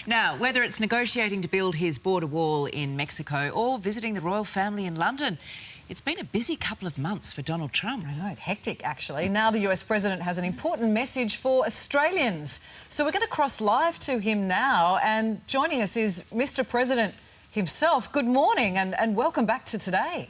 Now, whether it's negotiating to build his border wall in Mexico or visiting the royal family in London, it's been a busy couple of months for Donald Trump. I know, hectic actually. Now the US president has an important message for Australians. So we're going to cross live to him now, and joining us is Mr. President himself. Good morning and welcome back to Today.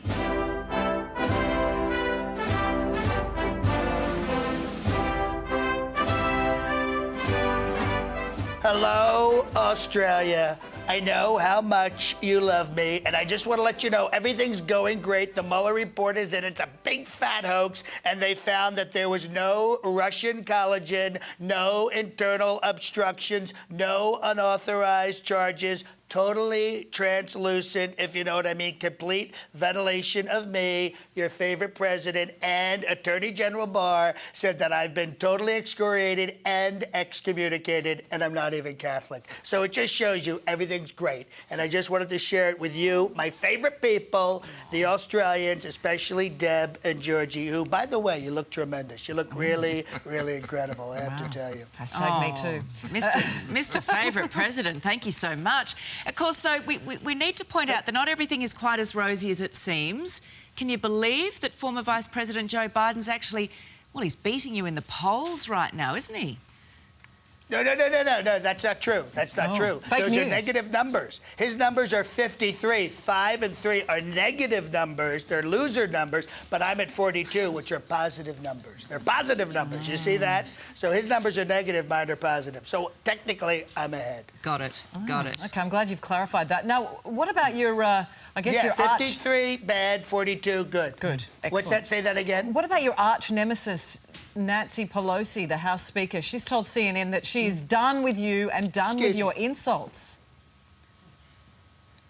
Hello, Australia. I know how much you love me, and I just want to let you know everything's going great. The Mueller report is in. It's a big fat hoax, and they found that there was no Russian collagen, no internal obstructions, no unauthorized charges, totally translucent, if you know what I mean, complete ventilation of me, your favorite president, and Attorney General Barr said that I've been totally excoriated and excommunicated, and I'm not even Catholic. So it just shows you everything's great. And I just wanted to share it with you, my favorite people, the Australians, especially Deb and Georgie, who, by the way, you look tremendous. You look really, really incredible, I have to tell you. Hashtag me too. Mr. Favourite President, thank you so much. Of course, though, we need to point out that not everything is quite as rosy as it seems. Can you believe that former Vice President Joe Biden's actually, well, he's beating you in the polls right now, isn't he? No, that's not true. That's not true. Those are negative numbers. His numbers are 53. 5 and 3 are negative numbers. They're loser numbers, but I'm at 42, which are positive numbers. They're positive numbers. You see that? So his numbers are negative, mine are positive. So technically, I'm ahead. Got it. Got it. OK, I'm glad you've clarified that. Now, what about your, I guess your 53, bad, 42, good. Good. Excellent. What's that? Say that again? What about your arch nemesis, Nancy Pelosi, the House Speaker? She's told CNN that she is done with you and done with your insults.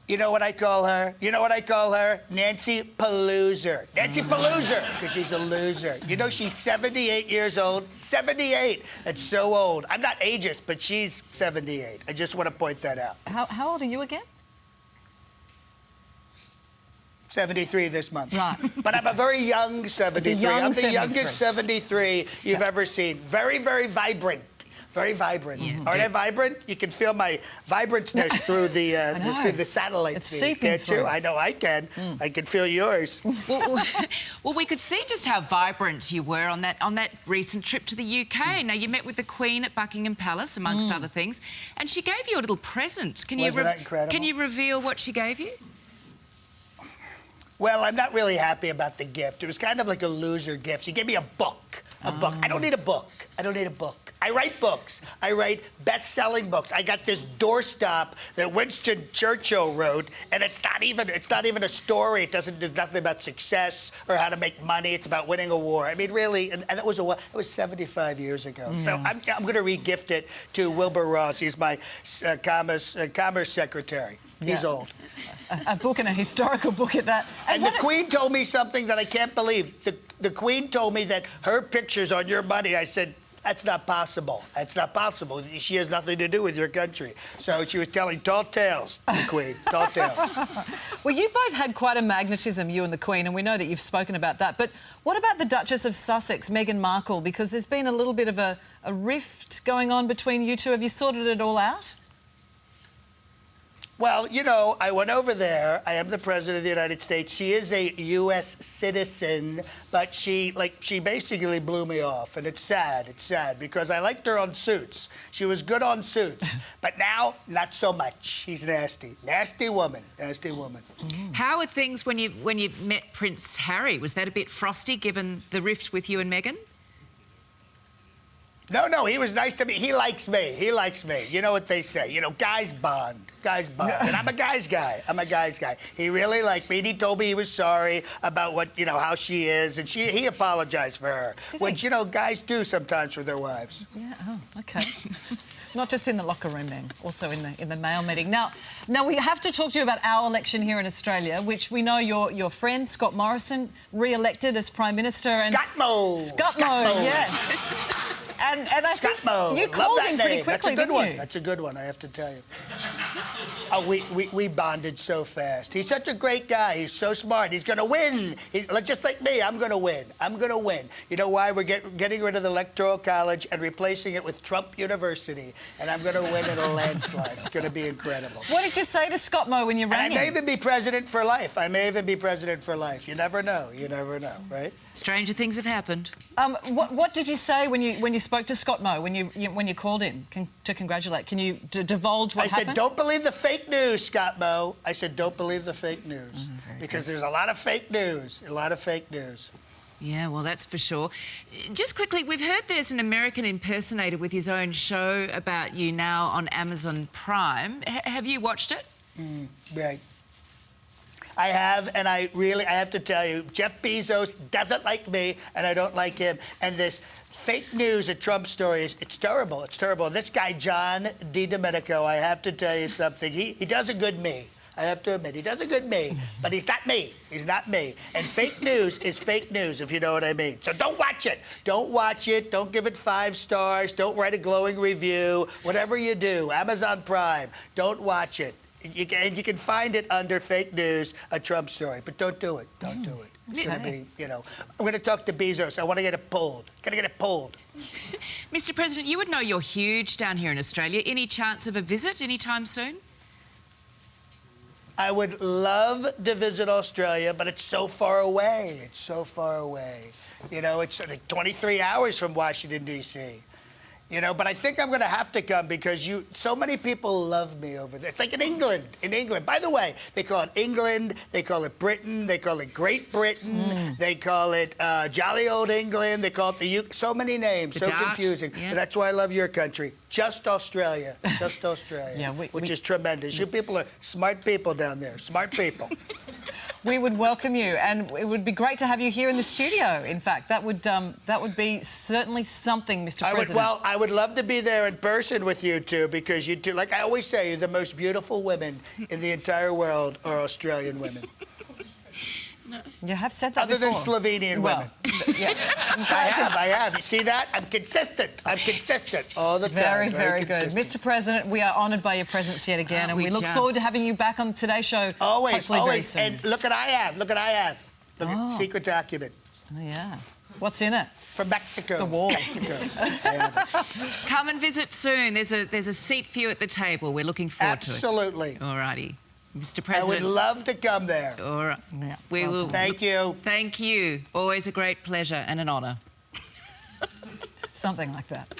You know what I call her? You know what I call her? Nancy Paloozer. Nancy Paloozer, because she's a loser. You know, she's 78 years old. 78. That's so old. I'm not ageist, but she's 78. I just want to point that out. How old are you again? 73 this month. Right. But I'm a very young 73. I'm the youngest 73 you've ever seen. Very, very vibrant. Very vibrant. Yeah. Aren't I vibrant? You can feel my vibrancy through the satellite it's feed, can't you? I know I can. I can feel yours. Well, we could see just how vibrant you were on that recent trip to the UK. Now, you met with the Queen at Buckingham Palace, amongst other things, and she gave you a little present. Wasn't that incredible? Can you reveal what she gave you? Well, I'm not really happy about the gift. It was kind of like a loser gift. She gave me a book. A book. I don't need a book. I don't need a book. I write books. I write best-selling books. I got this doorstop that Winston Churchill wrote, and it's not even a story. There's nothing about success or how to make money. It's about winning a war. I mean, really, and it was 75 years ago. So I'm going to re-gift it to Wilbur Ross. He's my commerce secretary. He's old. A book, and a historical book at that. And the Queen told me something that I can't believe. The Queen told me that her picture's on your money. I said, that's not possible. That's not possible. She has nothing to do with your country. So she was telling tall tales, the Queen, tall tales. Well, you both had quite a magnetism, you and the Queen, and we know that you've spoken about that. But what about the Duchess of Sussex, Meghan Markle? Because there's been a little bit of a rift going on between you two. Have you sorted it all out? Well, you know, I went over there. I am the President of the United States. She is a U.S. citizen, but she basically blew me off, and it's sad. It's sad because I liked her on Suits. She was good on Suits, but now not so much. She's nasty, nasty woman, nasty woman. How are things when you met Prince Harry? Was that a bit frosty, given the rift with you and Meghan? No, he was nice to me. He likes me. He likes me. You know what they say. You know, guys bond. Guys bond. And I'm a guy's guy. I'm a guy's guy. He really liked me. And he told me he was sorry about how she is. And he apologized for her. Which, you know, guys do sometimes for their wives. Yeah, oh, OK. Not just in the locker room then, also in the mail meeting. Now we have to talk to you about our election here in Australia, which we know your friend Scott Morrison re-elected as Prime Minister. Scott-mo! Scott-mo, yes. And I think Scott-mo. you Love called that him pretty name. quickly, That's a good didn't one. you? That's a good one, I have to tell you. Oh, we bonded so fast. He's such a great guy. He's so smart. He's going to win. Just like me, I'm going to win. I'm going to win. You know why? We're getting rid of the Electoral College and replacing it with Trump University. And I'm going to win in a landslide. It's going to be incredible. What did you say to Scott-mo when you rang And I may him? even be president for life. I may even be president for life. You never know. You never know, right? Stranger things have happened. What did you say when you spoke to Scott-mo, when you called him to congratulate? Can you divulge what happened? I said, don't believe the fake news, Scott-mo. I said, don't believe the fake news. Because there's a lot of fake news. A lot of fake news. Yeah, well, that's for sure. Just quickly, we've heard there's an American impersonator with his own show about you now on Amazon Prime. Have you watched it? Right. I have, and I have to tell you, Jeff Bezos doesn't like me, and I don't like him. And this fake news at Trump stories, it's terrible. It's terrible. This guy, John Domenico, I have to tell you something. He does a good me. I have to admit, he does a good me, but he's not me. He's not me. And fake news is fake news, if you know what I mean. So don't watch it. Don't watch it. Don't give it 5 stars. Don't write a glowing review. Whatever you do, Amazon Prime, don't watch it. You can find it under fake news, a Trump story, but don't do it. Don't do it. It's going to be, I'm going to talk to Bezos. I want to get it pulled. Got to get it pulled. Mr. President, you would know you're huge down here in Australia. Any chance of a visit anytime soon? I would love to visit Australia, but it's so far away. It's so far away. It's like 23 hours from Washington, D.C. But I think I'm going to have to come because so many people love me over there. It's like in England. In England. By the way, they call it England. They call it Britain. They call it Great Britain. They call it Jolly Old England. They call it the UK. So many names. So confusing. Yeah. But that's why I love your country. Just Australia. Just Australia. Yeah, which is tremendous. You people are smart people down there. Smart people. We would welcome you, and it would be great to have you here in the studio. In fact, that would be certainly something, Mr. President. I would love to be there in person with you two, because you two, like I always say, you're the most beautiful women in the entire world are Australian women. You have said that Other before. than Slovenian women. Yeah. I have. You see that? I'm consistent. I'm consistent all the time. Very, very good. consistent. Mr. President, we are honoured by your presence yet again, and we look just? forward to having you back on Today's Show. Always, hopefully always. very soon. And look what I have. Look what I have. Look at secret document. Oh, yeah. What's in it? From Mexico. The wall. Mexico. I have it. Come and visit soon. There's a seat for you at the table. We're looking forward to it. Absolutely. All righty. Mr. I President. would love to come there. All right. Yeah, We well will. done. Thank you. Thank you. Always a great pleasure and an honour. Something like that.